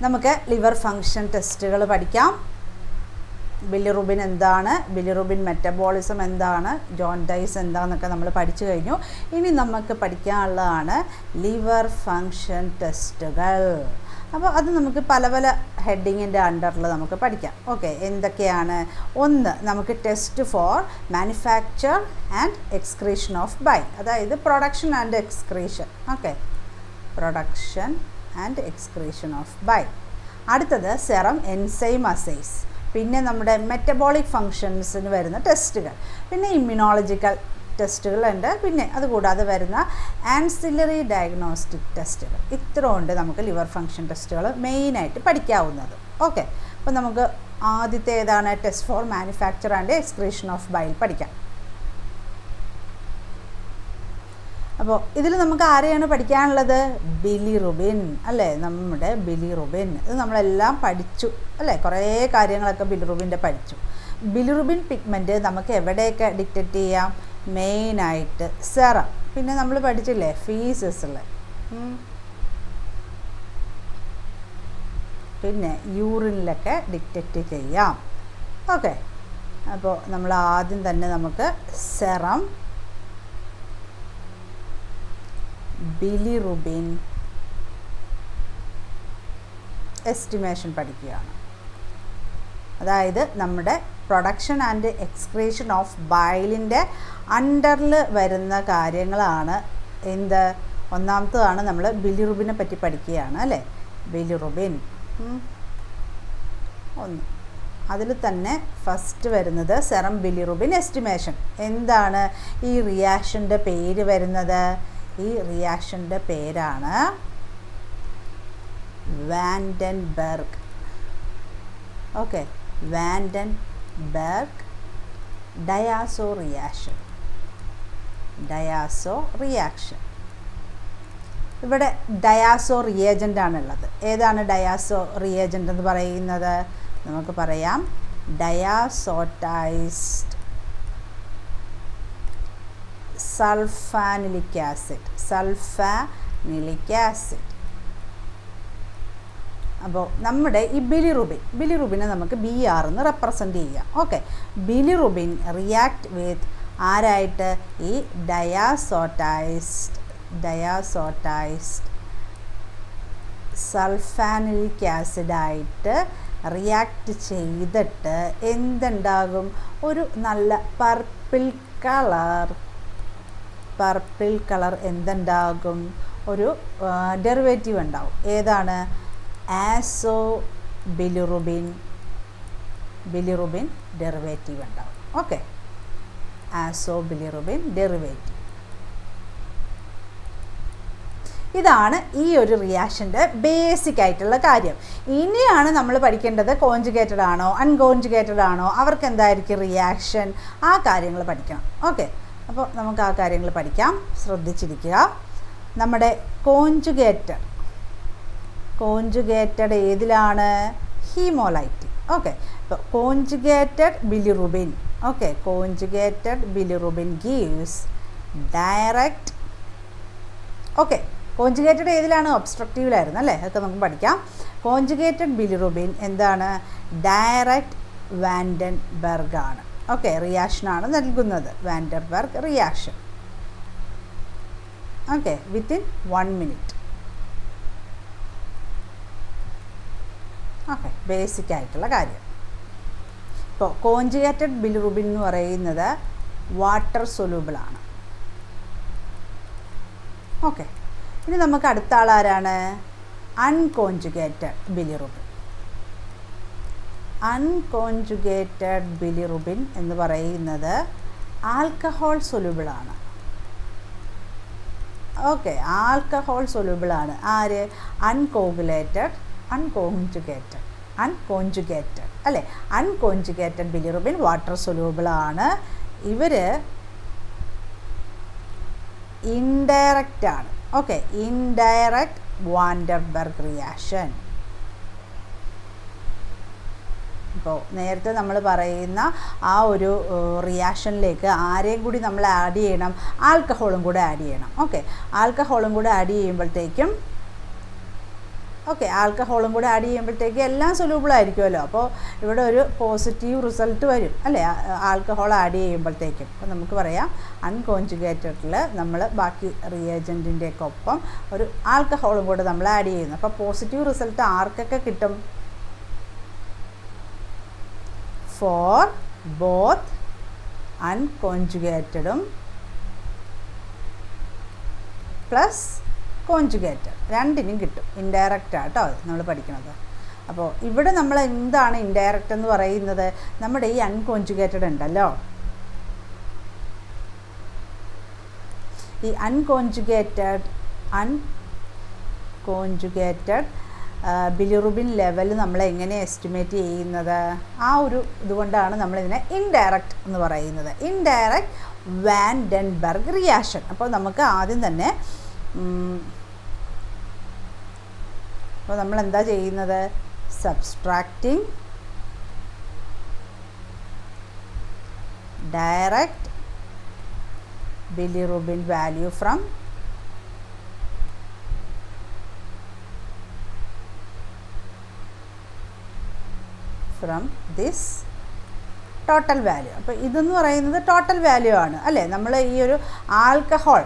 നമുക്ക് liver function ടെസ്റ്റുകൾ പഠിക്കാം. ബിലിറുബിൻ എന്താണ്, ബിലിറുബിൻ മെറ്റബോളിസം എന്താണ്, ജോണ്ടിസ് എന്താണെന്നൊക്കെ നമ്മൾ പഠിച്ചു കഴിഞ്ഞു. ഇനി നമുക്ക് പഠിക്കാനുള്ളതാണ് ലിവർ ഫങ്ഷൻ ടെസ്റ്റുകൾ. അപ്പോൾ അത് നമുക്ക് പല പല ഹെഡിങ്ങിൻ്റെ അണ്ടറിൽ നമുക്ക് പഠിക്കാം. ഓക്കെ, എന്തൊക്കെയാണ്? ഒന്ന്, നമുക്ക് test for manufacture and excretion of bile, അതായത് production and excretion. Okay, production and excretion of bile. അടുത്തത് സെറം എൻസൈം അസൈസ്. പിന്നെ നമ്മുടെ മെറ്റബോളിക് ഫങ്ഷൻസിന് വരുന്ന ടെസ്റ്റുകൾ. പിന്നെ ഇമ്മ്യൂണോളജിക്കൽ ടെസ്റ്റുകളുണ്ട്. പിന്നെ അതുകൂടാതെ വരുന്ന ആൻസിലറി ഡയഗ്നോസ്റ്റിക് ടെസ്റ്റുകൾ. ഇത്ര ഉണ്ട് നമുക്ക് ലിവർ ഫങ്ഷൻ ടെസ്റ്റുകൾ മെയിനായിട്ട് പഠിക്കാവുന്നത്. ഓക്കെ, അപ്പോൾ നമുക്ക് ആദ്യത്തെ ഏതാണ്? Test for manufacture and excretion of bile പഠിക്കാം. അപ്പോൾ ഇതിൽ നമുക്ക് ആരെയാണ് പഠിക്കാനുള്ളത്? ബിലിറുബിൻ അല്ലേ, നമ്മുടെ ബിലിറുബിൻ. ഇത് നമ്മളെല്ലാം പഠിച്ചു അല്ലേ, കുറേ കാര്യങ്ങളൊക്കെ ബിലിറുബിൻ്റെ പഠിച്ചു. ബിലിറുബിൻ പിഗ്മെൻറ്റ് നമുക്ക് എവിടെയൊക്കെ ഡിറ്റക്റ്റ് ചെയ്യാം? മെയിനായിട്ട് സെറം, പിന്നെ നമ്മൾ പഠിച്ചില്ലേ ഫീസസിൽ, പിന്നെ യൂറിനിലൊക്കെ ഡിറ്റക്റ്റ് ചെയ്യാം. ഓക്കെ, അപ്പോൾ നമ്മൾ ആദ്യം തന്നെ നമുക്ക് സെറം ബിലിറുബിൻ എസ്റ്റിമേഷൻ പഠിക്കുകയാണ്. അതായത് നമ്മുടെ പ്രൊഡക്ഷൻ ആൻഡ് എക്സ്ക്രീഷൻ ഓഫ് ബൈലിൻ്റെ അണ്ടറിൽ വരുന്ന കാര്യങ്ങളാണ് എന്ത്? ഒന്നാമത്തതാണ് നമ്മൾ ബിലിറുബിനെ പറ്റി പഠിക്കുകയാണ് അല്ലേ. ബിലിറുബിൻ ഒന്ന്, അതിൽ തന്നെ ഫസ്റ്റ് വരുന്നത് സെറം ബിലിറുബിൻ എസ്റ്റിമേഷൻ. എന്താണ് ഈ റിയാക്ഷൻ്റെ പേര് വരുന്നത്? ഈ റിയാക്ഷൻ്റെ പേരാണ് van den Bergh. Okay, van den Bergh diazo reaction. Diazo reaction. ഇവിടെ ഡയാസോ റിയേജൻ്റ് ആണുള്ളത്. ഏതാണ് ഡയാസോ റിയേജൻ്റ് എന്ന് പറയുന്നത്? നമുക്ക് പറയാം diazotized sulphanilic acid. Sulphanilic acid. അപ്പോൾ നമ്മുടെ ഈ ബിലിറുബിനെ നമുക്ക് BR എന്ന് റെപ്രസെൻ്റ് ചെയ്യാം. ഓക്കെ, ബിലിറുബിൻ റിയാക്ട് വിത്ത് ആരായിട്ട്? ഈ ഡയാസോട്ടൈസ്ഡ് സൾഫാനിലിക് ആസിഡായിട്ട് റിയാക്ട് ചെയ്തിട്ട് എന്തുണ്ടാകും? ഒരു നല്ല പർപ്പിൾ കളർ എന്തുണ്ടാകും? ഒരു ഡെറിവേറ്റീവ് ഉണ്ടാവും. ഏതാണ്? ആസോ ബിലിറുബിൻ ഡെറിവേറ്റീവ് ഉണ്ടാവും. Okay, azo bilirubin derivative. ഇതാണ് ഈ ഒരു റിയാക്ഷൻ്റെ ബേസിക് ആയിട്ടുള്ള കാര്യം. ഇനിയാണ് നമ്മൾ പഠിക്കേണ്ടത് കോഞ്ചുഗേറ്റഡ് ആണോ അൺകോഞ്ചുഗേറ്റഡ് ആണോ, അവർക്ക് എന്തായിരിക്കും റിയാക്ഷൻ, ആ കാര്യങ്ങൾ പഠിക്കണം. ഓക്കെ, അപ്പോൾ നമുക്ക് ആ കാര്യങ്ങൾ പഠിക്കാം. ശ്രദ്ധിച്ചിരിക്കുക. നമ്മുടെ കോഞ്ചുഗേറ്റഡ് ഏതിലാണ്? ഹീമോലൈറ്റിൻ. ഓക്കെ, അപ്പോൾ conjugated bilirubin. Okay, conjugated bilirubin gives direct. Okay, conjugated ഏതിലാണ്? ഒബ്സ്ട്രക്റ്റീവിലായിരുന്നു അല്ലേ, അതൊക്കെ നമുക്ക് പഠിക്കാം. കോഞ്ചുഗേറ്റഡ് ബിലിറുബിൻ എന്താണ്? ഡയറക്റ്റ് വാൻഡൻബർഗ് ആണ്. ഓക്കെ, റിയാക്ഷനാണ് നൽകുന്നത്, van den Bergh reaction. Okay, within 1 minute. Okay, basic ആയിട്ടുള്ള കാര്യം. ഇപ്പോൾ കോഞ്ചുഗേറ്റഡ് ബിലിറുബിൻ എന്ന് പറയുന്നത് വാട്ടർ സൊല്യൂബിളാണ്. ഓക്കെ, ഇനി നമുക്ക് അടുത്ത ആളാരാണ്? അൺകോഞ്ചുഗേറ്റഡ് ബിലിറുബിൻ. അൺകോഞ്ചുഗേറ്റഡ് ബിലിറുബിൻ എന്ന് പറയുന്നത് ആൽക്കഹോൾ സൊല്യൂബിളാണ്. ഓക്കെ, ആൽക്കഹോൾ സൊല്യൂബിളാണ്. ആര്? അൺകോഞ്ചുഗേറ്റഡ് അല്ലേ. അൺകോഞ്ചുഗേറ്റഡ് ബിലിറുബിൻ വാട്ടർ സൊല്യൂബിളാണ്. ഇവർ ഇൻഡയറക്റ്റ് ആണ്. Okay, indirect van den Bergh reaction. ഇപ്പോൾ നേരത്തെ നമ്മൾ പറയുന്ന ആ ഒരു റിയാക്ഷനിലേക്ക് ആരെയും കൂടി നമ്മൾ ആഡ് ചെയ്യണം? ആൽക്കഹോളും കൂടെ ആഡ് ചെയ്യണം. ഓക്കെ, ആൽക്കഹോളും കൂടെ ആഡ് ചെയ്യുമ്പോഴത്തേക്കും ഓക്കെ, ആൽക്കഹോളും കൂടെ ആഡ് ചെയ്യുമ്പോഴത്തേക്ക് എല്ലാം സൊല്യൂബിൾ ആയിരിക്കുമല്ലോ. അപ്പോൾ ഇവിടെ ഒരു പോസിറ്റീവ് റിസൾട്ട് വരും അല്ലേ, ആൽക്കഹോൾ ആഡ് ചെയ്യുമ്പോഴത്തേക്കും. അപ്പോൾ നമുക്ക് പറയാം അൺകോൺജുഗേറ്റഡിൽ നമ്മൾ ബാക്കി റിയേജൻറ്റിൻ്റെയൊക്കെ ഒപ്പം ഒരു ആൽക്കഹോളും കൂടെ നമ്മൾ ആഡ് ചെയ്യുന്നു. അപ്പോൾ പോസിറ്റീവ് റിസൾട്ട് ആർക്കൊക്കെ കിട്ടും? ഫോർ ബോത്ത് അൺകോൺജുഗേറ്റഡും പ്ലസ് കോൺജുഗേറ്റഡ്, രണ്ടിനും കിട്ടും. ഇൻഡയറക്റ്റ് ആട്ടോ നമ്മൾ പഠിക്കുന്നത്. അപ്പോൾ ഇവിടെ നമ്മൾ എന്താണ് ഇൻഡയറക്റ്റ് എന്ന് പറയുന്നത്? നമ്മുടെ ഈ അൺകോൺജുഗേറ്റഡ് ഉണ്ടല്ലോ, ഈ അൺകോൺജുഗേറ്റഡ് ബിലിറുബിൻ ലെവൽ നമ്മൾ എങ്ങനെ എസ്റ്റിമേറ്റ് ചെയ്യുന്നത്? ആ ഒരു ഇതുകൊണ്ടാണ് നമ്മളിതിനെ ഇൻഡയറക്റ്റ് എന്ന് പറയുന്നത്. Indirect van Den ബെർഗ് reaction. അപ്പോൾ നമുക്ക് ആദ്യം തന്നെ അപ്പോൾ നമ്മൾ എന്താ ചെയ്യുന്നത്? Subtracting direct bilirubin value from this total value. അപ്പോൾ ഇതെന്ന് പറയുന്നത് ടോട്ടൽ വാല്യൂ ആണ് അല്ലേ. നമ്മൾ ഈ ഒരു ആൽക്കഹോൾ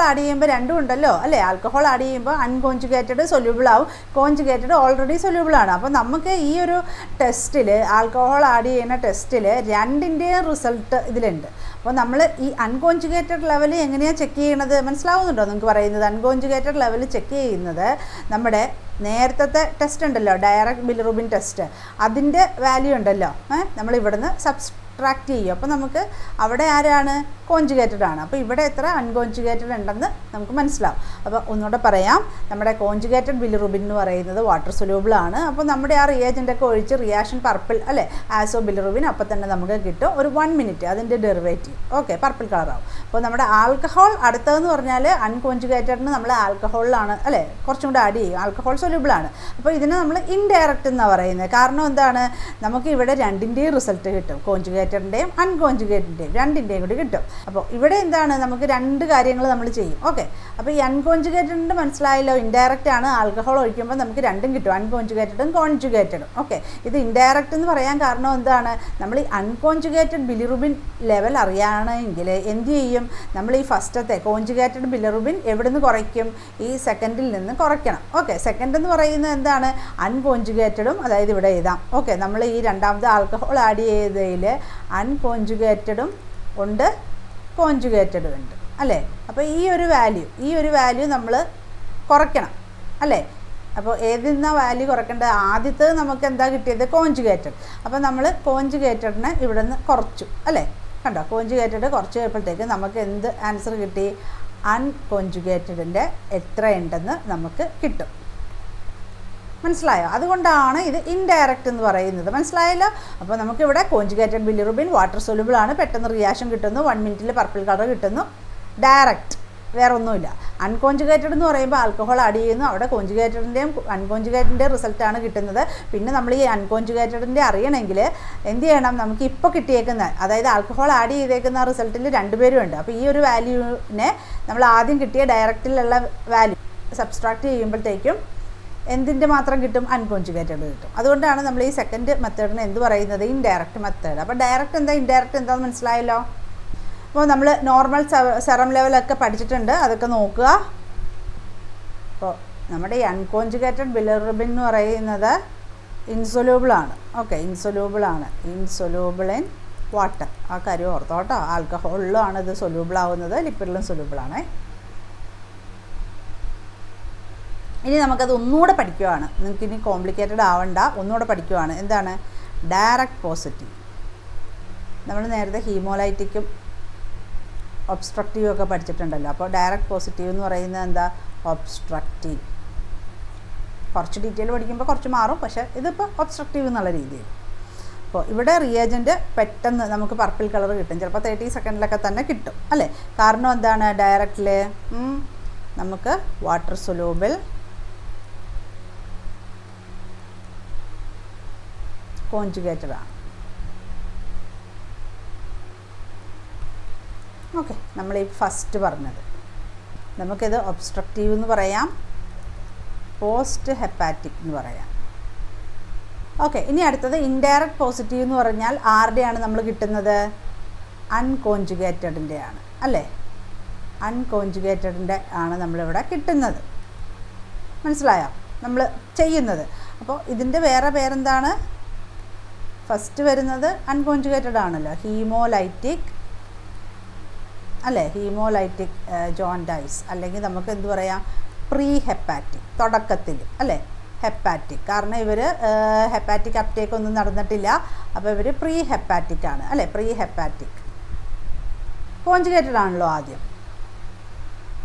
ആഡ് ചെയ്യുമ്പോൾ രണ്ടും ഉണ്ടല്ലോ അല്ലേ. ആൽക്കഹോൾ ആഡ് ചെയ്യുമ്പോൾ അൺകോൺജുഗേറ്റഡ് സൊല്യൂബിൾ ആവും, കോൺജുഗേറ്റഡ് ഓൾറെഡി സൊല്യൂബിൾ ആണ്. അപ്പോൾ നമുക്ക് ഈ ഒരു ടെസ്റ്റിൽ, ആൽക്കഹോൾ ആഡ് ചെയ്യുന്ന ടെസ്റ്റിൽ രണ്ടിൻ്റെയും റിസൾട്ട് ഇതിലുണ്ട്. അപ്പോൾ നമ്മൾ ഈ അൺകോൺജുഗേറ്റഡ് ലെവൽ എങ്ങനെയാണ് ചെക്ക് ചെയ്യണത്? മനസ്സിലാവുന്നുണ്ടോ നിങ്ങൾക്ക് പറയുന്നത്? അൺകോൺജുഗേറ്റഡ് ലെവൽ ചെക്ക് ചെയ്യുന്നത് നമ്മുടെ നേരത്തെ ടെസ്റ്റ് ഉണ്ടല്ലോ, ഡയറക്റ്റ് ബിലിറുബിൻ ടെസ്റ്റ്, അതിൻ്റെ വാല്യൂ ഉണ്ടല്ലോ, നമ്മൾ ഇവിടുന്ന് സബ്സ്ട്രാക്റ്റ് ചെയ്യും. അപ്പോൾ നമുക്ക് അവിടെ ആരാണ്? കോൺജുഗേറ്റഡ് ആണ്. അപ്പോൾ ഇവിടെ എത്ര അൺകോൺജുഗേറ്റഡ് ഉണ്ടെന്ന് നമുക്ക് മനസ്സിലാവും. അപ്പോൾ ഒന്നുകൂടെ പറയാം, നമ്മുടെ കോൺജുഗേറ്റഡ് ബിലിറുബിൻ എന്ന് പറയുന്നത് വാട്ടർ സൊല്യൂബിൾ ആണ്. അപ്പോൾ നമ്മുടെ ആ റിയേജൻ്റൊക്കെ ഒഴിച്ച് റിയാക്ഷൻ പർപ്പിൾ അല്ലേ, ആസോ ബിലിറുബിൻ അപ്പോൾ തന്നെ നമുക്ക് കിട്ടും ഒരു 1 മിനിറ്റ് അതിൻ്റെ ഡെറിവേറ്റീവ്. Okay, purple കളറാവും. അപ്പോൾ നമ്മുടെ ആൽക്കഹോൾ അടുത്തതെന്ന് പറഞ്ഞാൽ അൺകോൺജുഗേറ്റഡിന് നമ്മൾ ആൽക്കഹോളിലാണ് അല്ലേ കുറച്ചും കൂടെ ആഡ് ചെയ്യും. ആൽക്കഹോൾ സൊല്യൂബിൾ ആണ്. അപ്പോൾ ഇതിനെ നമ്മൾ ഇൻഡയറക്റ്റ് എന്നാണ് പറയുന്നത്. കാരണം എന്താണ്? നമുക്ക് ഇവിടെ രണ്ടിൻ്റെയും റിസൾട്ട് കിട്ടും, കോൺജുഗേറ്റഡിൻ്റെയും അൺകോൺജുഗേറ്റഡിൻ്റെയും രണ്ടിൻ്റെയും കൂടി കിട്ടും. അപ്പോൾ ഇവിടെ എന്താണ്? നമുക്ക് രണ്ട് കാര്യങ്ങൾ നമ്മൾ ചെയ്യും. ഓക്കെ, അപ്പോൾ ഈ അൺകോൺജുഗേറ്റഡിൻ്റെ മനസ്സിലായല്ലോ, ഇൻഡയറക്റ്റ് ആണ്. ആൽക്കഹോൾ ഒഴിക്കുമ്പോൾ നമുക്ക് രണ്ടും കിട്ടും, അൺകോൺജുഗേറ്റഡും കോൺജുഗേറ്റഡും. ഓക്കെ, ഇത് ഇൻഡയറക്റ്റ് എന്ന് പറയാൻ കാരണം എന്താണ്? നമ്മൾ ഈ അൺകോൺജുഗേറ്റഡ് ബിലിറുബിൻ ലെവൽ അറിയുകയാണെങ്കിൽ എന്ത് ചെയ്യും? നമ്മൾ ഈ ഫസ്റ്റത്തെ കോൺജുഗേറ്റഡ് ബിലിറുബിൻ എവിടെ നിന്ന് കുറയ്ക്കും? ഈ സെക്കൻഡിൽ നിന്ന് കുറയ്ക്കണം. ഓക്കെ, സെക്കൻഡ് എന്ന് പറയുന്നത് എന്താണ്? അൺകോൺജുഗേറ്റഡും, അതായത് ഇവിടെ എഴുതാം. ഓക്കെ, നമ്മൾ ഈ രണ്ടാമത്തെ ആൽക്കഹോൾ ആഡ് ചെയ്തതിൽ അൺകോൺജുഗേറ്റഡും ഉണ്ട്, കോൺജുഗേറ്റഡും ഉണ്ട് അല്ലേ. അപ്പോൾ ഈ ഒരു വാല്യൂ നമ്മൾ കുറയ്ക്കണം അല്ലേ. അപ്പോൾ ഏതിന്നാ വാല്യൂ കുറയ്ക്കേണ്ടത്? ആദ്യത്തെ നമുക്ക് എന്താ കിട്ടിയത്? കോൺജുഗേറ്റഡ്. അപ്പോൾ നമ്മൾ കോൺജുഗേറ്റഡിനെ ഇവിടെ നിന്ന് കുറച്ചു അല്ലേ. കണ്ടോ, കോൺജുഗേറ്റഡ് കുറച്ച് കഴിയുമ്പോഴത്തേക്ക് നമുക്ക് എന്ത് ആൻസർ കിട്ടി? അൺകോൺജുഗേറ്റഡിൻ്റെ എത്ര ഉണ്ടെന്ന് നമുക്ക് കിട്ടും. മനസ്സിലായോ? അതുകൊണ്ടാണ് ഇത് ഇൻഡയറക്റ്റ് എന്ന് പറയുന്നത്. മനസ്സിലായല്ലോ? അപ്പോൾ നമുക്കിവിടെ കോൺജുഗേറ്റഡ് ബിലിറുബിൻ വാട്ടർ സൊല്യൂബിൾ ആണ്, പെട്ടെന്ന് റിയാക്ഷൻ കിട്ടുന്നു, 1 മിനിറ്റിൽ പർപ്പിൾ കളർ കിട്ടുന്നു, ഡയറക്റ്റ്, വേറെ ഒന്നുമില്ല. അൺകോൺജുഗേറ്റഡ് എന്ന് പറയുമ്പോൾ ആൽക്കഹോൾ ആഡ് ചെയ്യുന്നു, അവിടെ കോൺജുഗേറ്റഡിൻ്റെയും അൺകോൺജുഗേറ്റഡിൻ്റെയും റിസൾട്ടാണ് കിട്ടുന്നത്. പിന്നെ നമ്മൾ ഈ അൺകോൺജുഗേറ്റഡിൻ്റെ അറിയണമെങ്കിൽ എന്ത് ചെയ്യണം? നമുക്ക് ഇപ്പോൾ കിട്ടിയേക്കുന്ന, അതായത് ആൽക്കഹോൾ ആഡ് ചെയ്തേക്കുന്ന റിസൾട്ടിൽ രണ്ടുപേരും ഉണ്ട്. അപ്പോൾ ഈ ഒരു വാല്യൂവിനെ നമ്മൾ ആദ്യം കിട്ടിയ ഡയറക്റ്റിലുള്ള വാല്യൂ സബ്സ്ട്രാക്റ്റ് ചെയ്യുമ്പോഴത്തേക്കും എന്തിൻ്റെ മാത്രം കിട്ടും? അൺകോൺജുഗേറ്റഡ് കിട്ടും. അതുകൊണ്ടാണ് നമ്മൾ ഈ സെക്കൻഡ് മെത്തേഡിന് എന്ത് പറയുന്നത്? Indirect method. അപ്പോൾ ഡയറക്റ്റ് എന്താ, ഇൻഡയറക്റ്റ് എന്താണെന്ന് മനസ്സിലായല്ലോ. അപ്പോൾ നമ്മൾ നോർമൽ സെറം ലെവലൊക്കെ പഠിച്ചിട്ടുണ്ട്, അതൊക്കെ നോക്കുക. അപ്പോൾ നമ്മുടെ ഈ അൺകോൺജുഗേറ്റഡ് ബിലിറുബിൻ എന്ന് പറയുന്നത് ഇൻസൊല്യൂബിളാണ്. ഓക്കെ, ഇൻസൊല്യൂബിളാണ്, ഇൻസൊല്യൂബിൾ ഇൻ വാട്ടർ. ആ കാര്യം ഓർത്തോ കേട്ടോ. ആൽക്കഹോളിലും ആണ് ഇത് സൊല്യൂബിളാവുന്നത്, ലിപ്പിഡിലും സൊല്യൂബിളാണ്. ഇനി നമുക്കത് ഒന്നുകൂടെ പഠിക്കുകയാണ്. നിങ്ങൾക്കിനി കോംപ്ലിക്കേറ്റഡ് ആവണ്ട, ഒന്നുകൂടെ പഠിക്കുകയാണ്. എന്താണ്? Direct positive. നമ്മൾ നേരത്തെ ഹീമോലൈറ്റിക്കും ഒബ്സ്ട്രക്റ്റീവ് ഒക്കെ പഠിച്ചിട്ടുണ്ടല്ലോ. അപ്പോൾ ഡയറക്റ്റ് പോസിറ്റീവ് എന്ന് പറയുന്നത് എന്താ? ഒബ്സ്ട്രക്റ്റീവ്. കുറച്ച് ഡീറ്റെയിൽ പഠിക്കുമ്പോൾ കുറച്ച് മാറും, പക്ഷേ ഇതിപ്പോൾ ഒബ്സ്ട്രക്റ്റീവ് എന്നുള്ള രീതിയിൽ. അപ്പോൾ ഇവിടെ റിയേജൻറ്റ് പെട്ടെന്ന് നമുക്ക് പർപ്പിൾ കളർ കിട്ടും, ചിലപ്പോൾ 30 സെക്കൻഡിലൊക്കെ തന്നെ കിട്ടും അല്ലേ. കാരണം എന്താണ്? ഡയറക്റ്റിൽ നമുക്ക് വാട്ടർ സൊല്യൂബിൾ കോൺജുഗേറ്റഡ് ആണ്. ഓക്കെ, നമ്മൾ ഈ ഫസ്റ്റ് പറഞ്ഞത് നമുക്കിത് ഒബ്സ്ട്രക്റ്റീവ് എന്ന് പറയാം, പോസ്റ്റ് ഹെപ്പാറ്റിക് എന്ന് പറയാം. ഓക്കെ, ഇനി അടുത്തത് ഇൻഡയറക്റ്റ് പോസിറ്റീവ് എന്ന് പറഞ്ഞാൽ ആരുടെയാണ് നമ്മൾ കിട്ടുന്നത്? അൺകോൺജുഗേറ്റഡിൻ്റെ ആണ് അല്ലേ? അൺകോൺജുഗേറ്റഡിൻ്റെ ആണ് നമ്മളിവിടെ കിട്ടുന്നത്. മനസ്സിലായോ നമ്മൾ ചെയ്യുന്നത്? അപ്പോൾ ഇതിൻ്റെ വേറെ പേരെന്താണ്? ഫസ്റ്റ് വരുന്നത് അൺകോൺജുഗേറ്റഡ് ആണല്ലോ, ഹീമോലൈറ്റിക് അല്ലേ? ഹീമോലൈറ്റിക് ജോണ്ടൈസ്, അല്ലെങ്കിൽ നമുക്ക് എന്ത് പറയാം, പ്രീ ഹെപ്പാറ്റിക്, തുടക്കത്തിൽ അല്ലേ? ഹെപ്പാറ്റിക്, കാരണം ഇവർ ഹെപ്പാറ്റിക് അപ്റ്റേക്ക് ഒന്നും നടന്നിട്ടില്ല, അപ്പോൾ ഇവർ പ്രീ ഹെപ്പാറ്റിക് ആണ് അല്ലേ? Pre hepatic. കോൺജുഗേറ്റഡ് ആണല്ലോ ആദ്യം.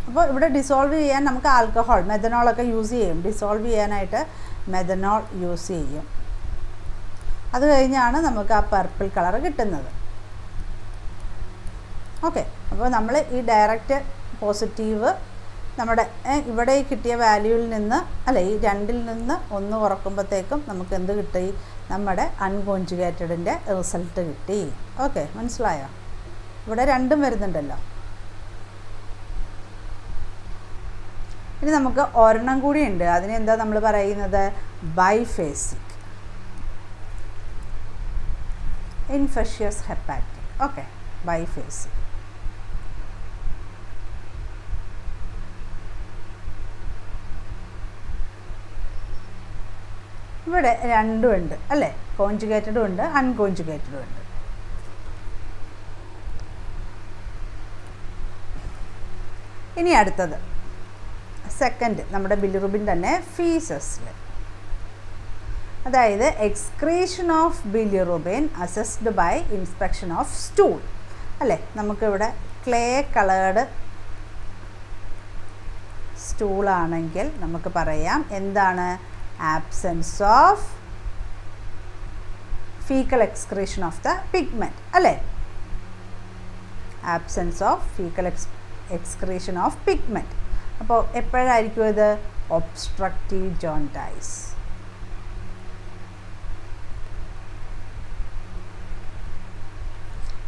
അപ്പോൾ ഇവിടെ ഡിസോൾവ് ചെയ്യാൻ നമുക്ക് ആൽക്കഹോൾ, മെഥനോളൊക്കെ യൂസ് ചെയ്യും. ഡിസോൾവ് ചെയ്യാനായിട്ട് മെഥനോൾ യൂസ് ചെയ്യും. അത് കഴിഞ്ഞാണ് നമുക്ക് ആ പർപ്പിൾ കളർ കിട്ടുന്നത്. ഓക്കെ, അപ്പോൾ നമ്മൾ ഈ ഡയറക്റ്റ് പോസിറ്റീവ് നമ്മുടെ ഇവിടെ കിട്ടിയ വാല്യൂവിൽ നിന്ന് അല്ലെ, ഈ 2ൽ നിന്ന് 1 കുറക്കുമ്പോഴത്തേക്കും നമുക്ക് എന്ത് കിട്ടി? നമ്മുടെ അൺകോൺജുഗേറ്റഡിൻ്റെ റിസൾട്ട് കിട്ടി. ഓക്കെ, മനസ്സിലായോ? ഇവിടെ 2ഉം വരുന്നുണ്ടല്ലോ. ഇനി നമുക്ക് ഒരെണ്ണം കൂടി ഉണ്ട്. അതിനെന്താ നമ്മൾ പറയുന്നത്? Biphasic infectious hepatic. Okay, biphasic. ഇവിടെ 2ഉം ഉണ്ട് അല്ലേ? കോൺജുഗേറ്റഡും ഉണ്ട്, അൺകോൺജുഗേറ്റഡും ഉണ്ട്. ഇനി അടുത്തത് സെക്കൻഡ്, നമ്മുടെ ബിലിറുബിൻ തന്നെ ഫീസസിൽ, അതായത് excretion of bilirubin assessed by inspection of stool അല്ലേ? നമുക്കിവിടെ ക്ലേ കളേർഡ് സ്റ്റൂളാണെങ്കിൽ നമുക്ക് പറയാം എന്താണ്? Absence of faecal excretion of the pigment അല്ലേ? Absence of faecal excretion of pigment. അപ്പോൾ എപ്പോഴായിരിക്കും ഇത്? Obstructive jaundice.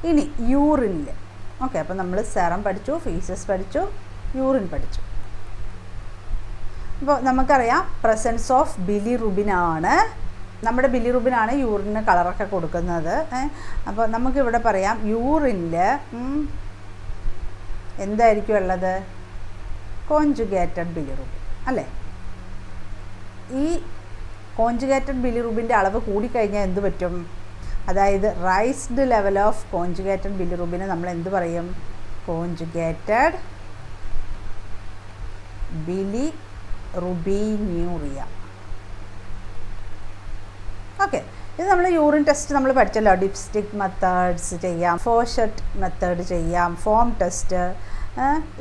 ഇനി യൂറിനിൽ, ഓക്കെ, അപ്പോൾ നമ്മൾ സെറം പഠിച്ചു, ഫീസസ് പഠിച്ചു, യൂറിൻ പഠിച്ചു. അപ്പോൾ നമുക്കറിയാം പ്രസൻസ് ഓഫ് ബിലിറുബിനാണ്, നമ്മുടെ ബിലിറുബിനാണ് യൂറിന് കളറൊക്കെ കൊടുക്കുന്നത്. അപ്പോൾ നമുക്കിവിടെ പറയാം യൂറിനിൽ എന്തായിരിക്കും ഉള്ളത്? കോൺജുഗേറ്റഡ് ബിലിറുബിൻ അല്ലേ? ഈ കോൺജുഗേറ്റഡ് ബിലിറുബിൻ്റെ അളവ് കൂടിക്കഴിഞ്ഞാൽ എന്ത് പറ്റും? അതായത് റൈസ്ഡ് ലെവൽ ഓഫ് കോൺജുഗേറ്റഡ് ബിലിറുബിന് നമ്മൾ എന്ത് പറയും? കോൺജുഗേറ്റഡ് ബിലിറുബിനൂറിയ. ഓക്കെ, ഇത് നമ്മൾ യൂറിൻ ടെസ്റ്റ് നമ്മൾ പഠിച്ചല്ലോ. ഡിപ്സ്റ്റിക് മെത്തേഡ്സ് ചെയ്യാം, ഫോഷട്ട് മെത്തേഡ് ചെയ്യാം, ഫോം ടെസ്റ്റ്,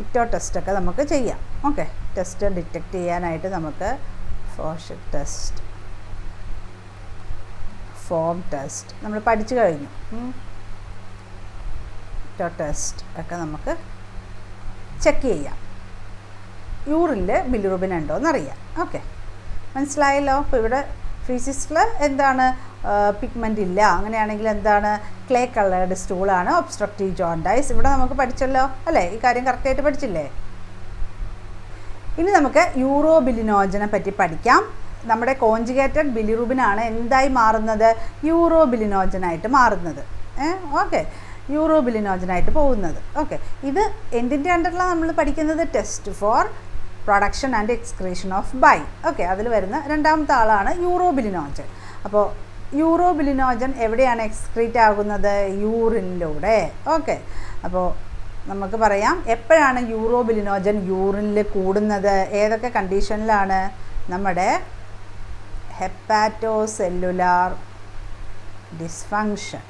ഇക്ടോ ടെസ്റ്റൊക്കെ നമുക്ക് ചെയ്യാം. ഓക്കെ, ടെസ്റ്റ് ഡിറ്റക്റ്റ് ചെയ്യാനായിട്ട് നമുക്ക് ഫോഷട്ട് ടെസ്റ്റ്, ഫോം ടെസ്റ്റ് നമ്മൾ പഠിച്ചു കഴിഞ്ഞു. ഇക്ടോ ടെസ്റ്റ് ഒക്കെ നമുക്ക് ചെക്ക് ചെയ്യാം, യൂറിനിൽ ബിലിറുബിൻ ഉണ്ടോ എന്നറിയാം. ഓക്കെ, മനസ്സിലായല്ലോ? അപ്പോൾ ഇവിടെ ഫീസിസിൽ എന്താണ്? പിഗ്മെൻ്റ് ഇല്ല. അങ്ങനെയാണെങ്കിൽ എന്താണ്? ക്ലേ കളേർഡ് സ്റ്റൂളാണ്, ഒബ്സ്ട്രക്റ്റീവ് ജോണ്ടൈസ്. ഇവിടെ നമുക്ക് പഠിച്ചല്ലോ അല്ലേ? ഈ കാര്യം കറക്റ്റായിട്ട് പഠിച്ചില്ലേ? ഇനി നമുക്ക് യൂറോബിലിനോജനെ പറ്റി പഠിക്കാം. നമ്മുടെ കോൺജുഗേറ്റഡ് ബിലിറുബിനാണ് എന്തായി മാറുന്നത്? യൂറോബിലിനോജനായിട്ട് മാറുന്നത്. ഓക്കെ, യൂറോബിലിനോജനായിട്ട് പോകുന്നത്. ഓക്കെ, ഇത് എന്തിൻ്റെ അണ്ടറിലാണ് നമ്മൾ പഠിക്കുന്നത്? Test for production and excretion of bile. Okay, അതിൽ വരുന്ന രണ്ടാമത്തെ ആളാണ് യൂറോബിലിനോജൻ. അപ്പോൾ യൂറോബിലിനോജൻ എവിടെയാണ് എക്സ്ക്രീറ്റ് ആകുന്നത്? യൂറിനിലൂടെ. ഓക്കെ, അപ്പോൾ നമുക്ക് പറയാം എപ്പോഴാണ് യൂറോബിലിനോജൻ യൂറിനിൽ കൂടുന്നത്? ഏതൊക്കെ കണ്ടീഷനിലാണ്? നമ്മുടെ ഹെപ്പാറ്റോസെല്ലുലാർ ഡിസ്ഫങ്ഷൻ,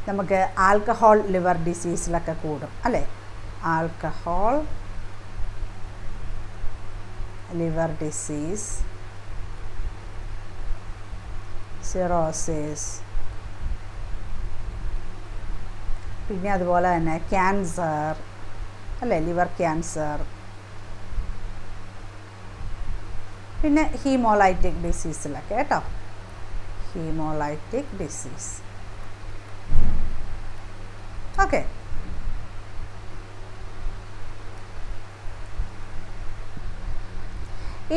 നമുക്ക് ആൽക്കഹോൾ ലിവർ ഡിസീസിലൊക്കെ കൂടും അല്ലേ? ആൽക്കഹോൾ ലിവർ ഡിസീസ്, സിറോസിസ്, പിന്നെ അതുപോലെ തന്നെ ക്യാൻസർ അല്ലേ? ലിവർ ക്യാൻസർ, പിന്നെ ഹീമോലൈറ്റിക് ഡിസീസിലൊക്കെ കേട്ടോ, ഹീമോലൈറ്റിക് ഡിസീസ്. ഓക്കെ,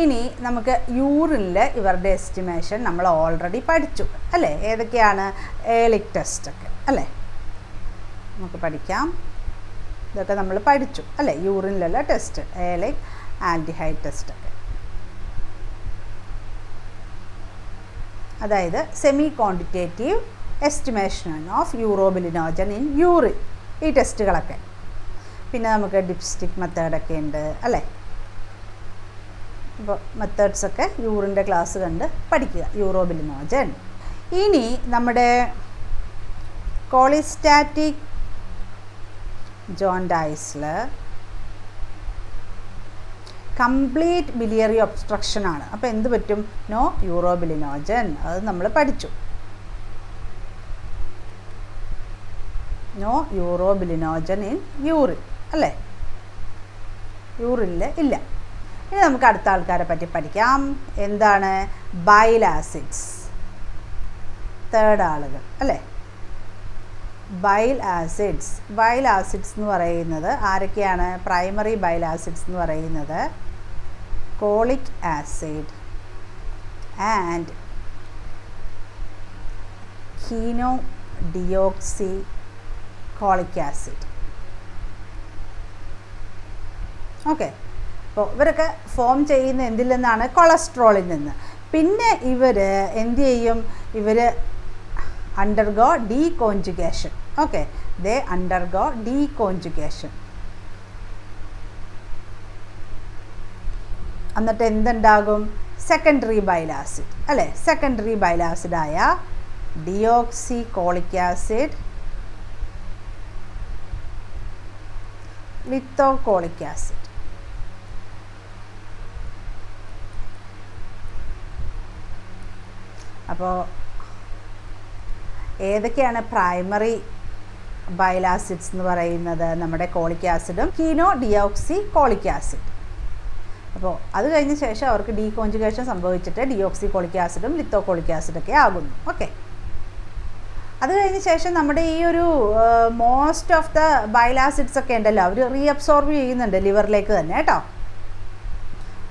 ഇനി നമുക്ക് യൂറിനിൽ ഇവരുടെ എസ്റ്റിമേഷൻ നമ്മൾ ഓൾറെഡി പഠിച്ചു അല്ലേ? ഏതൊക്കെയാണ്? ഏലിക് ടെസ്റ്റൊക്കെ അല്ലേ? നമുക്ക് പഠിക്കാം. ഇതൊക്കെ നമ്മൾ പഠിച്ചു അല്ലേ? യൂറിനിലുള്ള ടെസ്റ്റ്, ഏലിക്, ആൽഡിഹൈഡ് ടെസ്റ്റൊക്കെ. അതായത് semi quantitative estimation of urobilinogen in urine, ഈ ടെസ്റ്റുകളൊക്കെ. പിന്നെ നമുക്ക് ഡിപ്സ്റ്റിക് മെത്തേഡൊക്കെ ഉണ്ട് അല്ലേ? അപ്പോൾ മെത്തേഡ്സൊക്കെ യൂറിൻ്റെ ക്ലാസ് കണ്ട് പഠിക്കുക, യൂറോബിലിനോജൻ. ഇനി നമ്മുടെ കോളിസ്റ്റാറ്റിക് ജോണ്ടൈസിൽ കംപ്ലീറ്റ് ബിലിയറി ഒബ്സ്ട്രക്ഷൻ ആണ്. അപ്പോൾ എന്ത് പറ്റും? നോ യൂറോബിലിനോജൻ. അത് നമ്മൾ പഠിച്ചു. നോ യൂറോബിലിനോജൻ ഇൻ യൂറിൻ അല്ലേ? യൂറിനിൽ ഇല്ല. ഇനി നമുക്ക് അടുത്ത ആൾക്കാരെ പറ്റി പഠിക്കാം. എന്താണ്? ബൈൽ ആസിഡ്സ്, തേർഡ് ആളുകൾ അല്ലേ? Bile acids. ബൈൽ ആസിഡ്സ് എന്ന് പറയുന്നത് ആരൊക്കെയാണ്? പ്രൈമറി ബൈൽ ആസിഡ്സ് എന്ന് പറയുന്നത് cholic acid and കീനോ deoxy colic acid. Okay. അപ്പോൾ ഇവരൊക്കെ ഫോം ചെയ്യുന്ന എന്തിൽ നിന്നാണ്? കൊളസ്ട്രോളിൽ നിന്ന്. പിന്നെ ഇവർ എന്ത് ചെയ്യും? ഇവർ undergo deconjugation. Okay, they undergo deconjugation. എന്നിട്ട് എന്തുണ്ടാകും? സെക്കൻഡറി ബൈൽ ആസിഡ് അല്ലേ? സെക്കൻഡറി ബൈൽ ആസിഡായ deoxy colic acid, lithocholic acid. അപ്പോൾ ഏതൊക്കെയാണ് പ്രൈമറി ബൈൽ ആസിഡ്സ് എന്ന് പറയുന്നത്? നമ്മുടെ കോളിക് ആസിഡും കീനോ ഡിയോക്സി കോളിക് ആസിഡ്. അപ്പോൾ അത് കഴിഞ്ഞ ശേഷം അവർക്ക് ഡീകോൺജുഗേഷൻ സംഭവിച്ചിട്ട് ഡിയോക്സി കോളിക് ആസിഡും ലിത്തോകോളിക് ആസിഡൊക്കെ ആകുന്നു. ഓക്കെ. അത് കഴിഞ്ഞ ശേഷം നമ്മുടെ ഈ ഒരു most of the bile acids ഒക്കെ ഉണ്ടല്ലോ, അവർ റീഅബ്സോർബ് ചെയ്യുന്നുണ്ട് ലിവറിലേക്ക് തന്നെ കേട്ടോ.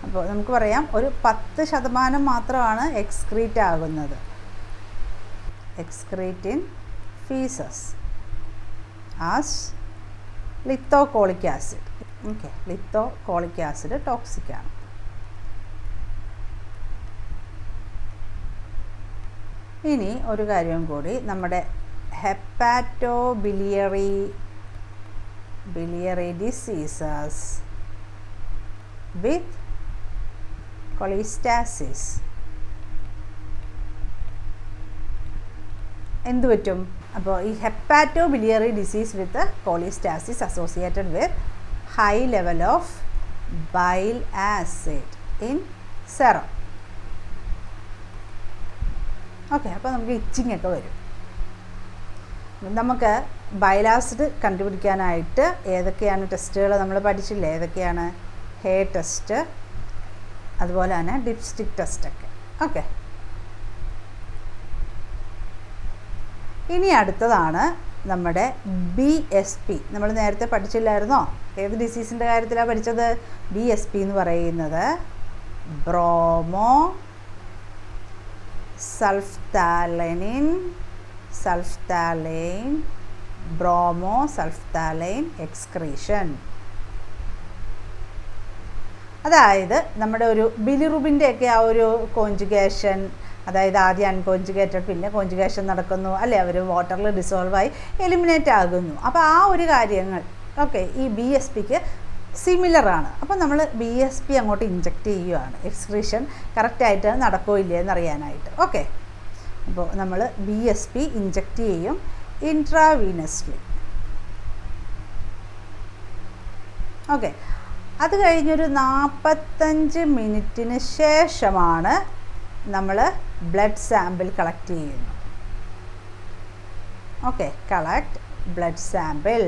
അപ്പോൾ നമുക്ക് പറയാം ഒരു 10% മാത്രമാണ് എക്സ്ക്രീറ്റ് ആകുന്നത്. Excrete in faeces as lithocholic acid. Okay, lithocholic acid toxic ആണ്. ഇനി ഒരു കാര്യം കൂടി, നമ്മുടെ ഹെപ്പാറ്റോബിലിയറി ഡിസീസസ് വിത്ത് കൊളിസ്റ്റാസിസ് എന്ത് പറ്റും? അപ്പോൾ ഈ hepatobiliary disease with cholestasis associated with high level of bile acid in serum. Okay, അപ്പോൾ നമുക്ക് ഇച്ചിങ് ഒക്കെ വരും. നമുക്ക് ബൈൽ ആസിഡ് കണ്ടുപിടിക്കാനായിട്ട് ഏതൊക്കെയാണ് ടെസ്റ്റുകൾ നമ്മൾ പഠിച്ചില്ലേ? ഏതൊക്കെയാണ്? ഹെയർ ടെസ്റ്റ്, അതുപോലെ തന്നെ ഡിപ്സ്റ്റിക് ടെസ്റ്റൊക്കെ. ഓക്കെ, ഇനി അടുത്തതാണ് നമ്മുടെ BSP. നമ്മൾ നേരത്തെ പഠിച്ചില്ലായിരുന്നോ? ഏത് ഡിസീസിൻ്റെ കാര്യത്തിലാണ് പഠിച്ചത്? BSP എന്ന് പറയുന്നത് ബ്രോമോ സൾഫ്താലൈൻ ബ്രോമോ സൾഫ്താലൈൻ എക്സ്ക്രീഷൻ. അതായത് നമ്മുടെ ഒരു ബിലിറുബിൻ്റെയൊക്കെ ആ ഒരു കോൺജുഗേഷൻ, അതായത് ആദ്യം അൺകോൺജുഗേറ്റഡ് പിന്നെ കോൺജുഗേഷൻ നടക്കുന്നു അല്ലേ? അവർ വാട്ടറിൽ ഡിസോൾവായി എലിമിനേറ്റ് ആകുന്നു. അപ്പോൾ ആ ഒരു കാര്യങ്ങൾ ഓക്കെ ഈ BSPക്ക് സിമിലറാണ്. അപ്പോൾ നമ്മൾ BSP അങ്ങോട്ട് ഇഞ്ചെക്റ്റ് ചെയ്യുകയാണ്, എക്സ്ക്രീഷൻ കറക്റ്റായിട്ട് നടക്കോ ഇല്ലേ എന്നറിയാനായിട്ട്. ഓക്കെ, അപ്പോൾ നമ്മൾ BSP ഇഞ്ചെക്റ്റ് ചെയ്യും ഇൻട്രാവീനസ്ലി. ഓക്കെ, അത് കഴിഞ്ഞൊരു 45 മിനിറ്റിന് ശേഷമാണ് നമ്മൾ ബ്ലഡ് സാമ്പിൾ കളക്ട് ചെയ്യുന്നത്. Okay, collect blood sample.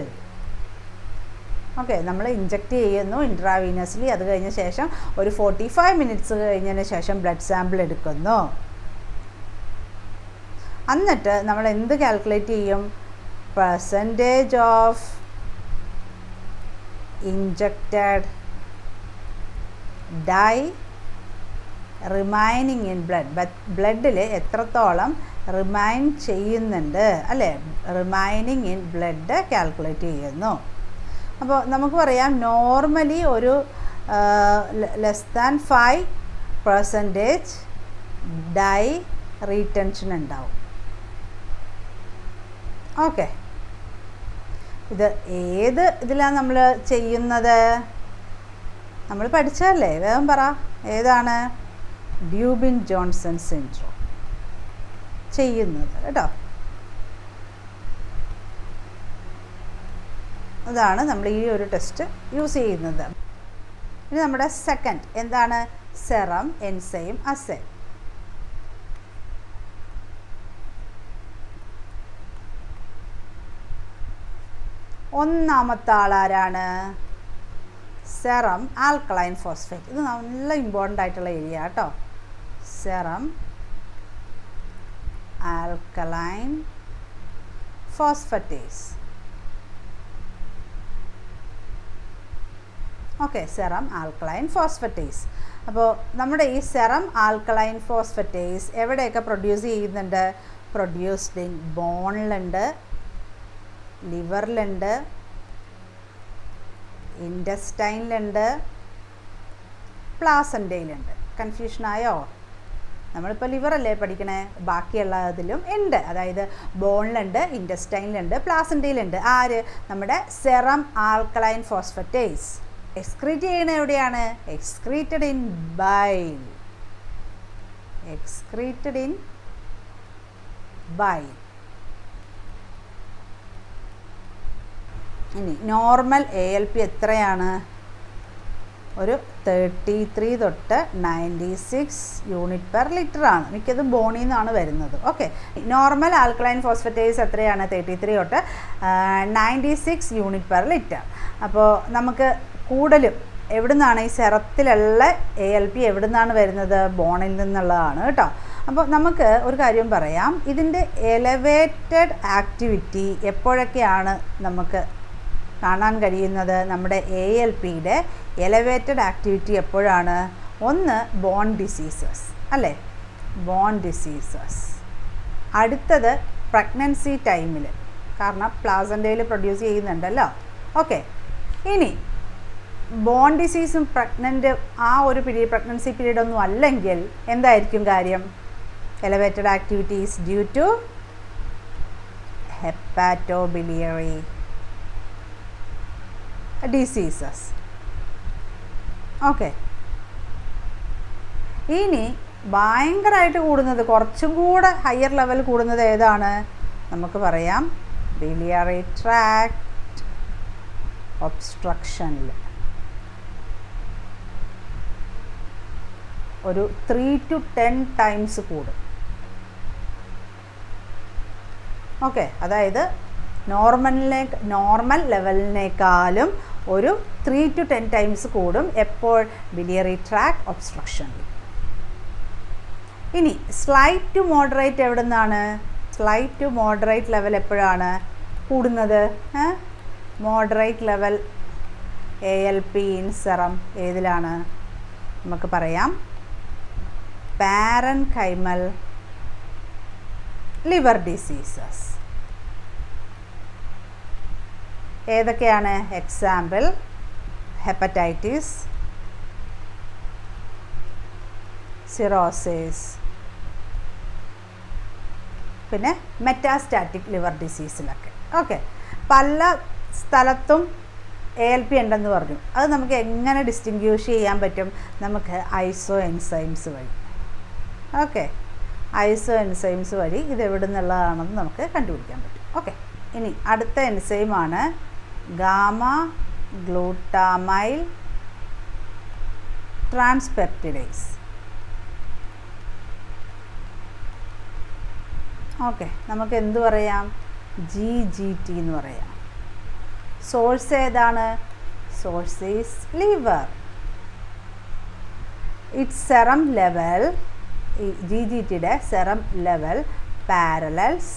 Okay, നമ്മൾ ഇഞ്ചെക്റ്റ് ചെയ്യുന്നു ഇൻട്രാവീനസ്ലി. അത് കഴിഞ്ഞ ശേഷം ഒരു 45 മിനിറ്റ്സ് കഴിഞ്ഞതിന് ശേഷം ബ്ലഡ് സാമ്പിൾ എടുക്കുന്നു. എന്നിട്ട് നമ്മൾ എന്ത് കാൽക്കുലേറ്റ് ചെയ്യും? Percentage of injected dye remaining in ബ്ലഡിൽ എത്രത്തോളം റിമൈൻ ചെയ്യുന്നുണ്ട് അല്ലേ, റിമൈനിങ് ഇൻ ബ്ലഡ് കാൽക്കുലേറ്റ് ചെയ്യുന്നു. അപ്പോൾ നമുക്ക് പറയാം നോർമലി ഒരു ലെസ് ദാൻ 5% ഡൈ റീടെൻഷൻ ഉണ്ടാവും. ഓക്കെ, ഇത് ഏത് ഇതിലാണ് നമ്മൾ ചെയ്യുന്നത്? നമ്മൾ പഠിച്ചതല്ലേ, വേഗം പറ, ഏതാണ്? ഡ്യൂബിൻ ജോൺസൺ സിൻഡ്രോം ചെയ്യുന്നത് കേട്ടോ. അതാണ് നമ്മൾ ഈ ഒരു ടെസ്റ്റ് യൂസ് ചെയ്യുന്നത്. ഇനി നമ്മുടെ സെക്കൻഡ് എന്താണ്? Serum enzyme assay. ഒന്നാമത്തെ ആളാരാണ്? Serum alkaline phosphate. ഇത് നല്ല ഇമ്പോർട്ടൻ്റ് ആയിട്ടുള്ള ഏരിയ കേട്ടോ. Serum alkaline phosphatase. Okay, serum alkaline phosphatase. അപ്പോൾ നമ്മുടെ ഈ സെറം ആൽക്കലൈൻ ഫോസ്ഫറ്റേസ് എവിടെയൊക്കെ പ്രൊഡ്യൂസ് ചെയ്യുന്നുണ്ട്? പ്രൊഡ്യൂസ്ഡ് ഇൻ ബോണിലുണ്ട്, ലിവറിലുണ്ട്, ഇൻറ്റസ്റ്റൈനിലുണ്ട്, പ്ലാസൻ്റയിലുണ്ട്. കൺഫ്യൂഷനായോ? നമ്മളിപ്പോൾ ലിവറല്ലേ പഠിക്കണേ, ബാക്കിയുള്ളതിലും ഉണ്ട്. അതായത് ബോണിലുണ്ട്, ഇൻറ്റസ്റ്റൈനിലുണ്ട്, പ്ലാസൻ്റയിലുണ്ട്. ആര്? നമ്മുടെ സെറം ആൽക്കലൈൻ ഫോസ്ഫറ്റേസ്. എക്സ്ക്രീറ്റ് ചെയ്യണ എവിടെയാണ്? Excreted in bile. Excreted in bile. ഇനി നോർമൽ ALP എത്രയാണ്? ഒരു 33 തൊട്ട് 96 യൂണിറ്റ് പെർ ലിറ്റർ ആണ്. മിക്കതും ബോണിൽ നിന്നാണ് വരുന്നത്. ഓക്കെ, നോർമൽ ആൽക്കലൈൻ ഫോസ്ഫറ്റേസ് എത്രയാണ്? 33 തൊട്ട് 96 യൂണിറ്റ് പെർ ലിറ്റർ. അപ്പോൾ നമുക്ക് കൂടുതലും എവിടെ നിന്നാണ് ഈ സെറത്തിലുള്ള ALP എവിടെ നിന്നാണ് വരുന്നത്? ബോണിൽ നിന്നുള്ളതാണ് കേട്ടോ. അപ്പോൾ നമുക്ക് ഒരു കാര്യം പറയാം, ഇതിൻ്റെ എലവേറ്റഡ് ആക്ടിവിറ്റി എപ്പോഴൊക്കെയാണ് നമുക്ക് കാണാൻ കഴിയുന്നത്? നമ്മുടെ ALPയുടെ എലവേറ്റഡ് ആക്ടിവിറ്റി എപ്പോഴാണ്? ഒന്ന് ബോൺ ഡിസീസസ് അല്ലേ, ബോൺ ഡിസീസസ്. അടുത്തത് പ്രഗ്നൻസി ടൈമിൽ, കാരണം പ്ലാസൻ്റയിൽ പ്രൊഡ്യൂസ് ചെയ്യുന്നുണ്ടല്ലോ. ഓക്കെ, ഇനി ബോൺ ഡിസീസും പ്രഗ്നൻ്റ് ആ ഒരു പീരീഡ്, പ്രഗ്നൻസി പീരീഡ് ഒന്നും അല്ലെങ്കിൽ എന്തായിരിക്കും കാര്യം? Elevated activities due to hepatobiliary diseases. Okay, ഇനി ഭയങ്കരമായിട്ട് കൂടുന്നത്, കുറച്ചും കൂടെ ഹയർ ലെവൽ കൂടുന്നത് ഏതാണ്? നമുക്ക് പറയാം ബിലിയറി ട്രാക്ട് ഒബ്സ്ട്രക്ഷനിൽ ഒരു 3 to 10 ടൈംസ് കൂടും. ഓക്കെ, അതായത് നോർമൽ ലെവലിനേക്കാളും ഒരു 3 to 10 ടൈംസ് കൂടും. എപ്പോൾ? ബിലിയറി ട്രാക്ട് ഒബ്സ്ട്രക്ഷനിൽ. ഇനി സ്ലൈറ്റ് ടു മോഡറേറ്റ് എവിടെ നിന്നാണ്? സ്ലൈറ്റ് ടു മോഡറേറ്റ് ലെവൽ എപ്പോഴാണ് കൂടുന്നത്? Moderate level ALP in serum ഏതിലാണ്? നമുക്ക് പറയാം പാരൻകൈമൽ ലിവർ ഡിസീസസ്. ഏതൊക്കെയാണ്? എക്സാമ്പിൾ ഹെപ്പറ്റൈറ്റിസ്, സിറോസിസ്, പിന്നെ മെറ്റാസ്റ്റാറ്റിക് ലിവർ ഡിസീസിലൊക്കെ. ഓക്കെ, പല സ്ഥലത്തും ALP ഉണ്ടെന്ന് പറഞ്ഞു. അത് നമുക്ക് എങ്ങനെ ഡിസ്റ്റിങ്ക്യൂഷ് ചെയ്യാൻ പറ്റും? നമുക്ക് ഐസോ എൻസൈംസ് വഴി. ഓക്കെ, ഐസോ എൻസൈംസ് വഴി ഇത് എവിടെ നിന്നുള്ളതാണെന്ന് നമുക്ക് കണ്ടുപിടിക്കാൻ പറ്റും. ഓക്കെ, ഇനി അടുത്ത എൻസൈമാണ് ഗാമ ഗ്ലൂട്ടാമൈൽ ട്രാൻസ്പെപ്റ്റിഡേസ്. ഓക്കെ, നമുക്ക് എന്ത് പറയാം? GGT എന്ന് പറയാം. സോഴ്സ് ഏതാണ്? Source is liver. It's serum level, GGTയുടെ serum level parallels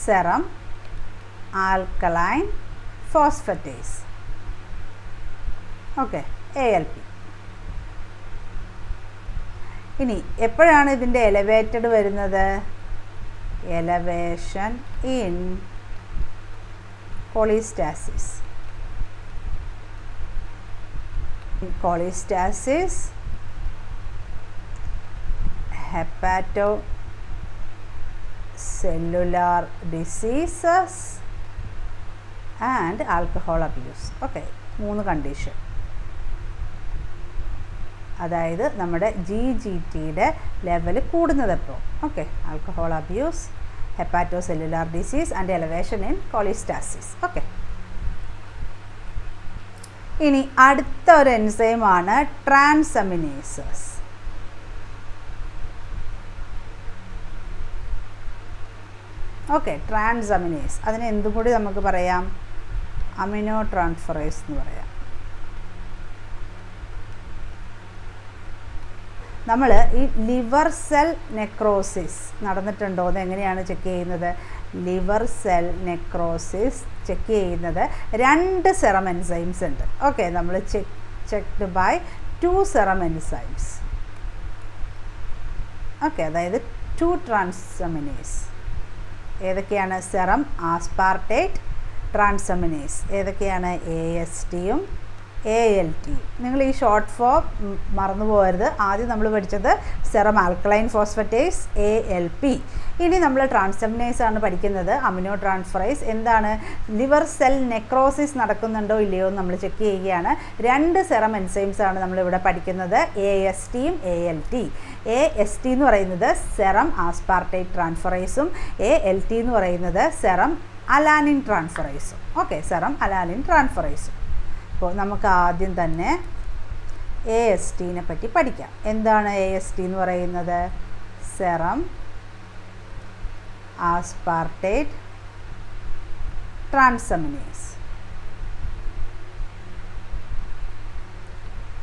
serum alkaline phosphatase. Okay, ALP. ഇനി എപ്പോഴാണ് ഇതിൻ്റെ എലവേറ്റഡ് വരുന്നത്? Elevation in cholestasis. Cholestasis, hepatocellular diseases and alcohol abuse. Okay, 3 condition. അതായത് നമ്മുടെ GGTയുടെ ലെവൽ കൂടുന്നതെപ്പോൾ? Okay, alcohol abuse, hepatocellular disease and elevation in cholestasis. Okay, ഇനി അടുത്ത ഒരു എൻസൈമാണ് ട്രാൻസമിനേസസ്. ഓക്കെ, ട്രാൻസമിനേസ്, അതിനെ എന്തും കൂടി നമുക്ക് പറയാം? അമിനോ ട്രാൻസ്ഫറേസ് എന്ന് പറയാം. നമ്മൾ ഈ ലിവർ സെൽ നെക്രോസിസ് നടന്നിട്ടുണ്ടോ എന്ന് എങ്ങനെയാണ് ചെക്ക് ചെയ്യുന്നത്? ലിവർ സെൽ നെക്രോസിസ് ചെക്ക് ചെയ്യുന്നത് 2 സെറം എൻസൈംസ് ഉണ്ട്. ഓക്കെ, നമ്മൾ checked by 2 serum enzymes. Okay, അതായത് 2 ട്രാൻസമിനേസ്. ഏതൊക്കെയാണ്? Serum aspartate transaminase. ഏതൊക്കെയാണ്? ASTയും ALTയും. നിങ്ങൾ ഈ ഷോർട്ട് ഫോം മറന്നു പോകരുത്. ആദ്യം നമ്മൾ പഠിച്ചത് സെറം ആൽക്കലൈൻ ഫോസ്ഫറ്റേസ് ALP. ഇനി നമ്മൾ ട്രാൻസമിനേസ് ആണ് പഠിക്കുന്നത്, അമിനോ ട്രാൻസ്ഫറേസ്. എന്താണ്? ലിവർ സെൽ നെക്രോസിസ് നടക്കുന്നുണ്ടോ ഇല്ലയോ എന്ന് നമ്മൾ ചെക്ക് ചെയ്യുകയാണ്. 2 സെറം എൻസൈംസ് ആണ് നമ്മളിവിടെ പഠിക്കുന്നത്, ASTയും ALT. AST എന്ന് പറയുന്നത് സെറം ആസ്പാർട്ടേറ്റ് ട്രാൻസ്ഫറേസും ALT എന്ന് പറയുന്നത് സെറം അലാനിൻ ട്രാൻസ്ഫറേസും. ഓക്കെ, സെറം അലാനിൻ ട്രാൻസ്ഫറേസും. അപ്പോൾ നമുക്ക് ആദ്യം തന്നെ ASTനെ പറ്റി പഠിക്കാം. എന്താണ് AST എന്ന് പറയുന്നത്? Serum aspartate ട്രാൻസമിനേസ്.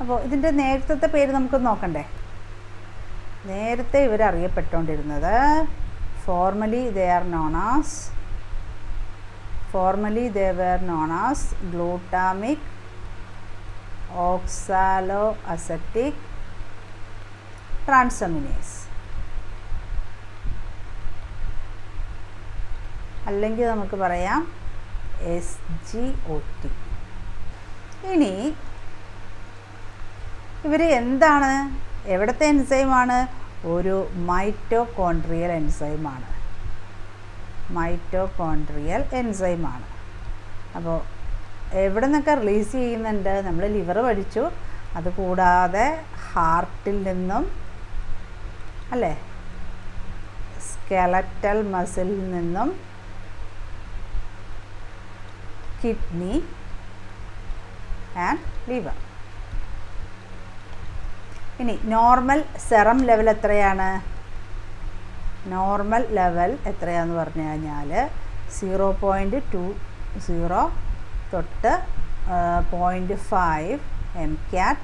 അപ്പോൾ ഇതിൻ്റെ നേരത്തെ പേര് നമുക്ക് നോക്കണ്ടേ? നേരത്തെ ഇവരറിയപ്പെട്ടുകൊണ്ടിരുന്നത് formally they were known as glutamic oxaloacetic transaminase. അല്ലെങ്കിൽ നമുക്ക് പറയാം SGOT. ഇനി ഇവർ എന്താണ്? എവിടുത്തെ എൻസൈമാണ്? ഒരു മൈറ്റോകോൺട്രിയൽ എൻസൈമാണ്. മൈറ്റോകോൺട്രിയൽ എൻസൈമാണ്. അപ്പോൾ എവിടെ നിന്നൊക്കെ റിലീസ് ചെയ്യുന്നുണ്ട്? നമ്മൾ ലിവർ പഠിച്ചു. അതുകൂടാതെ ഹാർട്ടിൽ നിന്നും, അല്ലേ, സ്കെലറ്റൽ മസിലിൽ നിന്നും, കിഡ്നി ആൻഡ് ലിവർ. ഇനി നോർമൽ സെറം ലെവൽ എത്രയാണ്? നോർമൽ ലെവൽ എത്രയാണെന്ന് പറഞ്ഞു കഴിഞ്ഞാൽ 0.20 തൊട്ട് 0.5 MCAT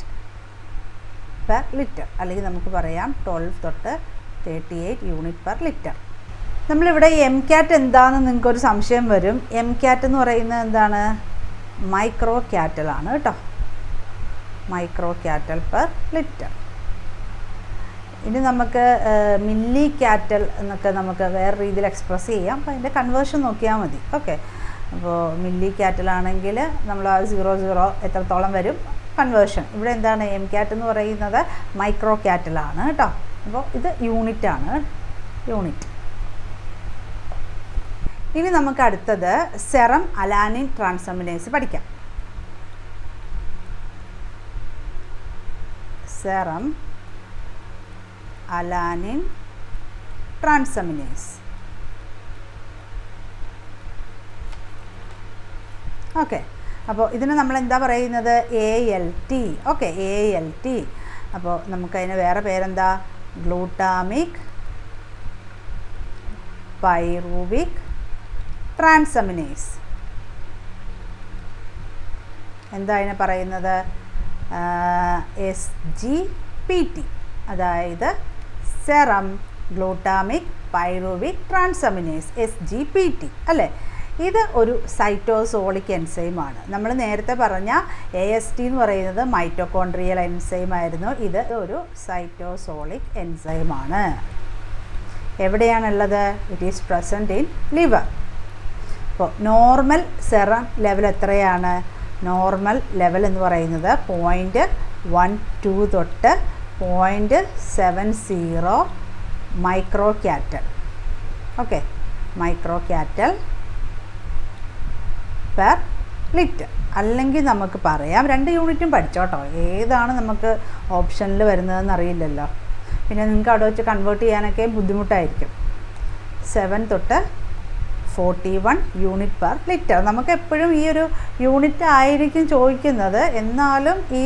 പെർ ലിറ്റർ, അല്ലെങ്കിൽ നമുക്ക് പറയാം 12 തൊട്ട് 38 യൂണിറ്റ് പെർ ലിറ്റർ. നമ്മളിവിടെ MCAT എന്താണെന്ന് നിങ്ങൾക്കൊരു സംശയം വരും. MCAT എന്ന് പറയുന്നത് എന്താണ്? മൈക്രോ ക്യാറ്റലാണ് കേട്ടോ, മൈക്രോ ക്യാറ്റൽ പെർ ലിറ്റർ. ഇനി നമുക്ക് മില്ലി ക്യാറ്റൽ എന്നൊക്കെ നമുക്ക് വേറെ രീതിയിൽ എക്സ്പ്രസ് ചെയ്യാം. അപ്പോൾ അതിൻ്റെ കൺവേർഷൻ നോക്കിയാൽ മതി. ഓക്കെ, അപ്പോൾ മില്ലി ക്യാറ്റലാണെങ്കിൽ നമ്മൾ ആ 0 എത്രത്തോളം വരും കൺവേർഷൻ. ഇവിടെ എന്താണ്? MCAT എന്ന് പറയുന്നത് മൈക്രോ ക്യാറ്റലാണ് കേട്ടോ. അപ്പോൾ ഇത് യൂണിറ്റാണ്, യൂണിറ്റ്. ഇനി നമുക്ക് അടുത്തത് സെറം അലാനിൻ ട്രാൻസമിനേസ് പഠിക്കാം. Serum alanine ട്രാൻസമിനേസ്. ഓക്കെ, അപ്പോൾ ഇതിന് നമ്മൾ എന്താ പറയുന്നത്? ALT. Okay, ALT. അപ്പോൾ നമുക്കതിന് വേറെ പേരെന്താ? Glutamic pyruvic ട്രാൻസമിനേസ്. എന്താ അതിനെ പറയുന്നത്? SGPT. അതായത് സെറം ഗ്ലൂട്ടാമിക് പൈറൂവിക് ട്രാൻസമിനേസ്, SGPT അല്ലേ. ഇത് ഒരു സൈറ്റോസോളിക് എൻസൈമാണ്. നമ്മൾ നേരത്തെ പറഞ്ഞ AST എന്ന് പറയുന്നത് മൈറ്റോകോൺട്രിയൽ എൻസൈം ആയിരുന്നു. ഇത് ഒരു സൈറ്റോസോളിക് എൻസൈമാണ്. എവിടെയാണുള്ളത്? It is present in liver. അപ്പോൾ നോർമൽ സെറം ലെവൽ എത്രയാണ്? നോർമൽ ലെവൽ എന്ന് പറയുന്നത് 0.12 തൊട്ട് 0.70 micro katal. Okay, micro katal per litre. അല്ലെങ്കിൽ നമുക്ക് പറയാം, 2 യൂണിറ്റും പഠിച്ചോട്ടോ, ഏതാണ് നമുക്ക് ഓപ്ഷനിൽ വരുന്നതെന്ന് അറിയില്ലല്ലോ. പിന്നെ നിങ്ങൾക്ക് അവിടെ വെച്ച് കൺവേർട്ട് ചെയ്യാനൊക്കെ ബുദ്ധിമുട്ടായിരിക്കും. 7 തൊട്ട് 41 യൂണിറ്റ് പെർ ലിറ്റർ. നമുക്ക് എപ്പോഴും ഈ ഒരു യൂണിറ്റ് ആയിരിക്കും ചോദിക്കുന്നത്. എന്നാലും ഈ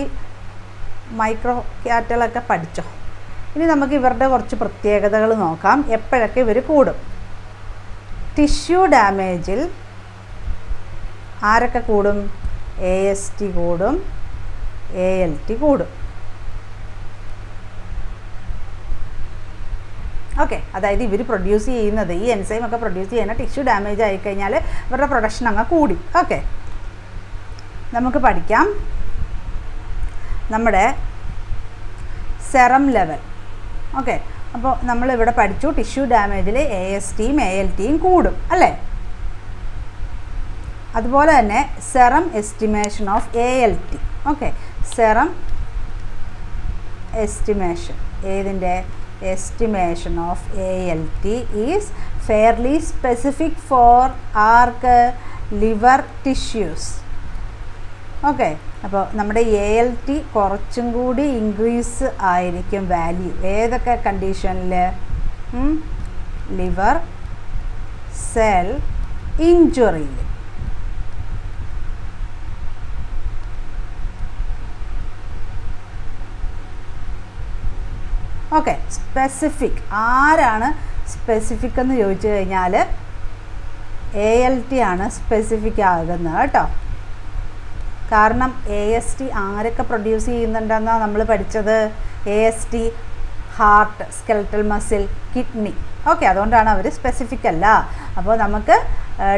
മൈക്രോ ക്യാറ്റലൊക്കെ പഠിച്ചോ. ഇനി നമുക്ക് ഇവരുടെ കുറച്ച് പ്രത്യേകതകൾ നോക്കാം. എപ്പോഴൊക്കെ ഇവർ കൂടും? ടിഷ്യൂ ഡാമേജിൽ ആരൊക്കെ കൂടും? AST കൂടും, ALT കൂടും. ഓക്കെ, അതായത് ഇവർ പ്രൊഡ്യൂസ് ചെയ്യുന്നത്, ഈ എൻസൈമൊക്കെ പ്രൊഡ്യൂസ് ചെയ്യുന്ന ടിഷ്യൂ ഡാമേജ് ആയിക്കഴിഞ്ഞാൽ ഇവരുടെ പ്രൊഡക്ഷൻ അങ്ങ് കൂടി. ഓക്കെ, നമുക്ക് പഠിക്കാം നമ്മുടെ സെറം ലെവൽ. ഓക്കെ, അപ്പോൾ നമ്മളിവിടെ പഠിച്ചു ടിഷ്യൂ ഡാമേജിൽ ASTയും ALTയും കൂടും അല്ലേ. അതുപോലെ തന്നെ serum estimation of ALT. Okay, serum estimation, ഏതിൻ്റെ? estimation of ALT is fairly specific for arc? liver tissues. Okay, അപ്പോൾ നമ്മുടെ ALT കുറച്ചും കൂടി ഇൻക്രീസ് ആയിരിക്കും വാല്യൂ. ഏതൊക്കെ കണ്ടീഷനിൽ? ലിവർ സെൽ ഇഞ്ചുറിയിൽ. Okay, specific. ആരാണ് സ്പെസിഫിക് എന്ന് ചോദിച്ചു കഴിഞ്ഞാൽ ALT ആണ് സ്പെസിഫിക് ആകുന്നത് കേട്ടോ. കാരണം AST ആരൊക്കെ പ്രൊഡ്യൂസ് ചെയ്യുന്നുണ്ടെന്നാണ് നമ്മൾ പഠിച്ചത്? AST heart, skeletal muscle, kidney. Okay, അതുകൊണ്ടാണ് അവർ സ്പെസിഫിക് അല്ല. അപ്പോൾ നമുക്ക്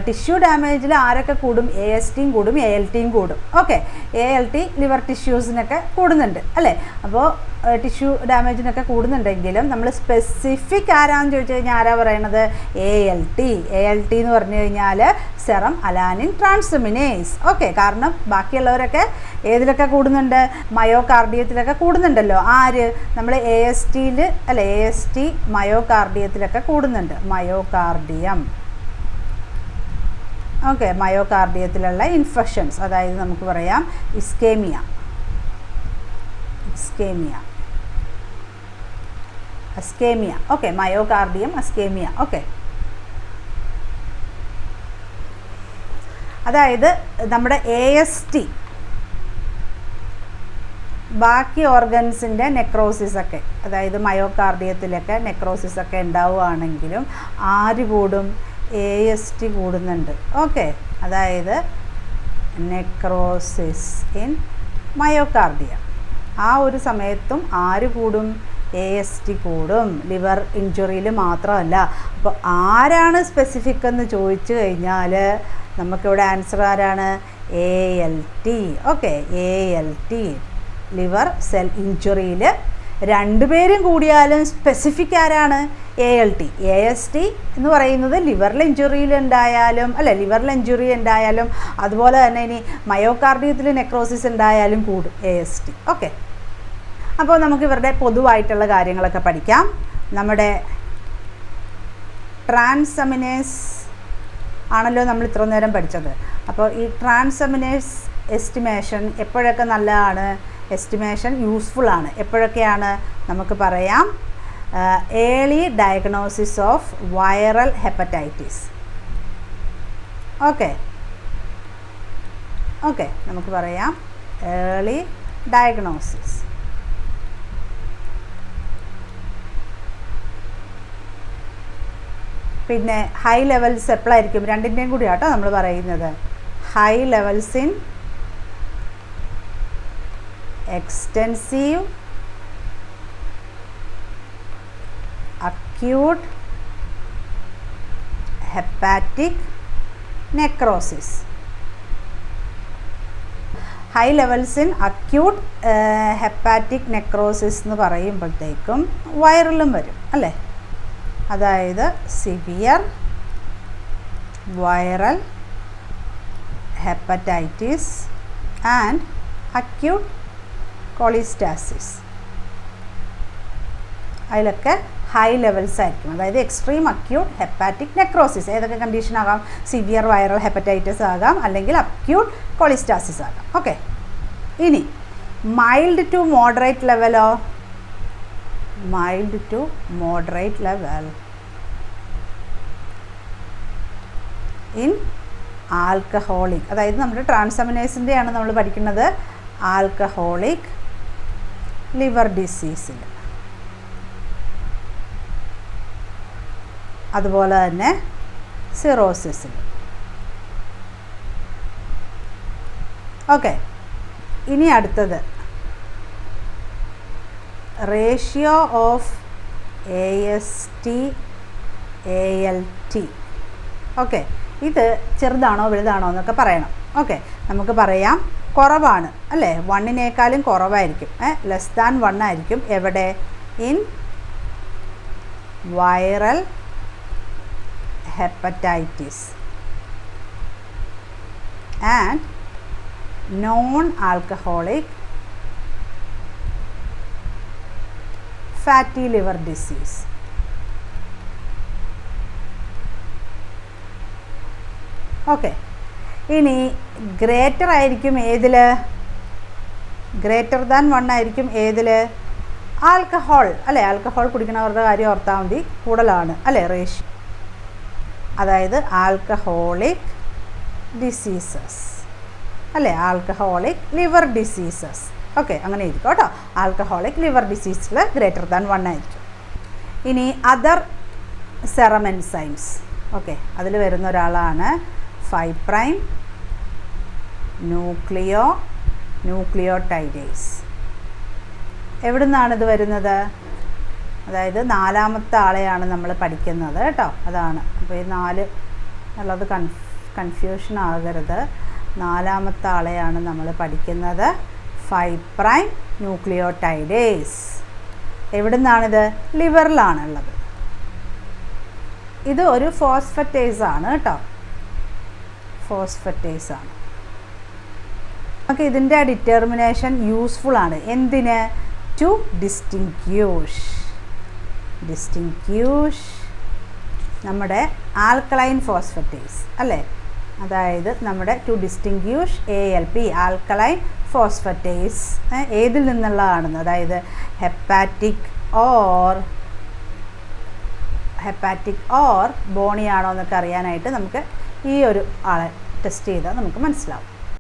ടിഷ്യൂ ഡാമേജിൽ ആരൊക്കെ കൂടും? ASTയും കൂടും, ALTയും കൂടും. ഓക്കെ, ALT ലിവർ ടിഷ്യൂസിനൊക്കെ കൂടുന്നുണ്ട് അല്ലേ. അപ്പോൾ ടിഷ്യൂ ഡാമേജിനൊക്കെ കൂടുന്നുണ്ടെങ്കിലും നമ്മൾ സ്പെസിഫിക് ആരാന്ന് ചോദിച്ചു കഴിഞ്ഞാൽ ആരാ പറയണത്? ALT. ALT എന്ന് പറഞ്ഞു കഴിഞ്ഞാൽ സെറം അലാനിൻ ട്രാൻസ്അമിനേസ്. ഓക്കെ, കാരണം ബാക്കിയുള്ളവരൊക്കെ ഏതിലൊക്കെ കൂടുന്നുണ്ട്? മയോകാർഡിയത്തിലൊക്കെ കൂടുന്നുണ്ടല്ലോ. ആര്? നമ്മൾ ASTയിൽ അല്ല, AST മയോകാർഡിയത്തിലൊക്കെ കൂടുന്നുണ്ട്. മയോകാർഡിയം. ഓക്കെ, മയോകാർഡിയത്തിലുള്ള ഇൻഫെക്ഷൻസ്, അതായത് നമുക്ക് പറയാം ischaemia. Ischaemia. Okay, myocardium, ischaemia. Okay, അതായത് നമ്മുടെ AST ബാക്കി ഓർഗൻസിൻ്റെ നെക്രോസിസൊക്കെ, അതായത് മയോകാർഡിയത്തിലൊക്കെ നെക്രോസിസൊക്കെ ഉണ്ടാവുകയാണെങ്കിലും ആര് കൂടും? AST കൂടുന്നുണ്ട്. ഓക്കെ, അതായത് നെക്രോസിസ് ഇൻ മയോകാർഡിയ. ആ ഒരു സമയത്തും ആര് കൂടും? AST കൂടും. ലിവർ ഇഞ്ചുറിയിൽ മാത്രമല്ല. അപ്പോൾ ആരാണ് സ്പെസിഫിക് എന്ന് ചോദിച്ചു കഴിഞ്ഞാൽ നമുക്കിവിടെ ആൻസർ ആരാണ്? ALT. Okay, ALT liver cell ഇഞ്ചുറിയിൽ 2 പേരും കൂടിയാലും സ്പെസിഫിക് ആരാണ്? ALT. AST എന്ന് പറയുന്നത് ലിവറിൽ ഇഞ്ചുറി ഉണ്ടായാലും അതുപോലെ തന്നെ ഇനി മയോകാർഡിയത്തിൽ നെക്രോസിസ് ഉണ്ടായാലും കൂടും AST. ഓക്കെ, അപ്പോൾ നമുക്ക് ഇവരുടെ പൊതുവായിട്ടുള്ള കാര്യങ്ങളൊക്കെ പഠിക്കാം. നമ്മുടെ ട്രാൻസ്അമിനേസ് ആണല്ലോ നമ്മൾ ഇത്ര നേരം പഠിച്ചത്. അപ്പോൾ ഈ ട്രാൻസ്അമിനേസ് എസ്റ്റിമേഷൻ എപ്പോഴൊക്കെ നല്ലതാണ്? എസ്റ്റിമേഷൻ യൂസ്ഫുൾ ആണ്. എപ്പോഴൊക്കെയാണ്? നമുക്ക് പറയാം early diagnosis of viral hepatitis. Okay, നമുക്ക് പറയാം ഏർലി ഡയഗ്നോസിസ്. പിന്നെ ഹൈ ലെവൽസ് എപ്പോഴായിരിക്കും? 2ൻ്റെയും കൂടി ആട്ടോ നമ്മൾ പറയുന്നത്. High levels in extensive acute hepatic necrosis. High levels in acute hepatic necrosis എന്ന് പറയുമ്പോഴത്തേക്കും വൈറലും വരും അല്ലേ. അതായത് severe viral hepatitis and acute cholestasis. അതിലൊക്കെ ഹൈ ലെവൽസ് ആയിരിക്കും. അതായത് എക്സ്ട്രീം അക്യൂട്ട് ഹെപ്പാറ്റിക് നെക്രോസിസ് ഏതൊക്കെ കണ്ടീഷൻ ആകാം? സിവിയർ വൈറൽ ഹെപ്പറ്റൈറ്റിസ് ആകാം, അല്ലെങ്കിൽ അക്യൂട്ട് കോളിസ്റ്റാസിസ് ആകാം. ഓക്കെ. ഇനി മൈൽഡ് ടു മോഡറേറ്റ് ലെവലോ? Mild to moderate level in alcoholic, അതായത് നമ്മുടെ ട്രാൻസാമിനേസിൻ്റെയാണ് നമ്മൾ പഠിക്കുന്നത്. ആൽക്കഹോളിക് ലിവർ ഡിസീസിൽ, അതുപോലെ തന്നെ സിറോസിസിൽ. ഓക്കെ. ഇനി അടുത്തത് ratio of AST ALT. Okay. ഇത് ചെറുതാണോ വലുതാണോ എന്നൊക്കെ പറയണം. ഓക്കെ. നമുക്ക് പറയാം കുറവാണ് അല്ലേ, 1-നേക്കാളും കുറവായിരിക്കും. ലെസ് ദാൻ 1 ആയിരിക്കും. എവിടെ? In viral hepatitis and non alcoholic fatty liver disease. Okay. ഇനി ഗ്രേറ്റർ ആയിരിക്കും ഏതിൽ? ഗ്രേറ്റർ ദാൻ 1 ആയിരിക്കും ഏതിൽ? ആൽക്കഹോൾ അല്ലേ. ആൽക്കഹോൾ കുടിക്കുന്നവരുടെ കാര്യം ഓർത്താൽ മതി, കൂടുതലാണ് അല്ലേ റേഷ്യോ. അതായത് ആൽക്കഹോളിക് ഡിസീസസ് അല്ലേ, ആൽക്കഹോളിക് ലിവർ ഡിസീസസ്. ഓക്കെ, അങ്ങനെ ഇരിക്കും കേട്ടോ. ആൽക്കഹോളിക് ലിവർ ഡിസീസിൽ ഗ്രേറ്റർ ദാൻ 1 ആയിരിക്കും. ഇനി അതർ സെറം എൻസൈംസ്. ഓക്കെ, അതിൽ വരുന്ന ഒരാളാണ് 5' ന്യൂക്ലിയോടൈഡേസ്. എവിടെ നിന്നാണിത് വരുന്നത്? അതായത് 4ാമത്തെ ആളെയാണ് നമ്മൾ പഠിക്കുന്നത് കേട്ടോ. അതാണ്. അപ്പോൾ ഈ 4 എന്നുള്ളത് കൺഫ്യൂഷൻ ആകരുത്. 4ാമത്തെ ആളെയാണ് നമ്മൾ പഠിക്കുന്നത്. 5' ന്യൂക്ലിയോടൈഡേസ്. എവിടെ നിന്നാണിത്? ലിവറിലാണുള്ളത്. ഇത് ഒരു ഫോസ്ഫറ്റേസ് ആണ് കേട്ടോ. ഫോസ്ഫറ്റേസ് ആണ്. നമുക്ക് ഇതിൻ്റെ ഡിറ്റർമിനേഷൻ യൂസ്ഫുൾ ആണ്. എന്തിന്? ടു ഡിസ്റ്റിങ്ക്യൂഷ് നമ്മുടെ ആൽക്കലൈൻ ഫോസ്ഫറ്റേസ് അല്ലേ. അതായത് നമ്മുടെ to distinguish ALP alkaline phosphatase ഏതിൽ നിന്നുള്ളതാണെന്ന്, അതായത് ഹെപ്പാറ്റിക് ഓർ ബോണി ആണോ എന്നൊക്കെ അറിയാനായിട്ട് നമുക്ക് ഈ ഒരു ആളെ ടെസ്റ്റ് ചെയ്താൽ നമുക്ക് മനസ്സിലാവും.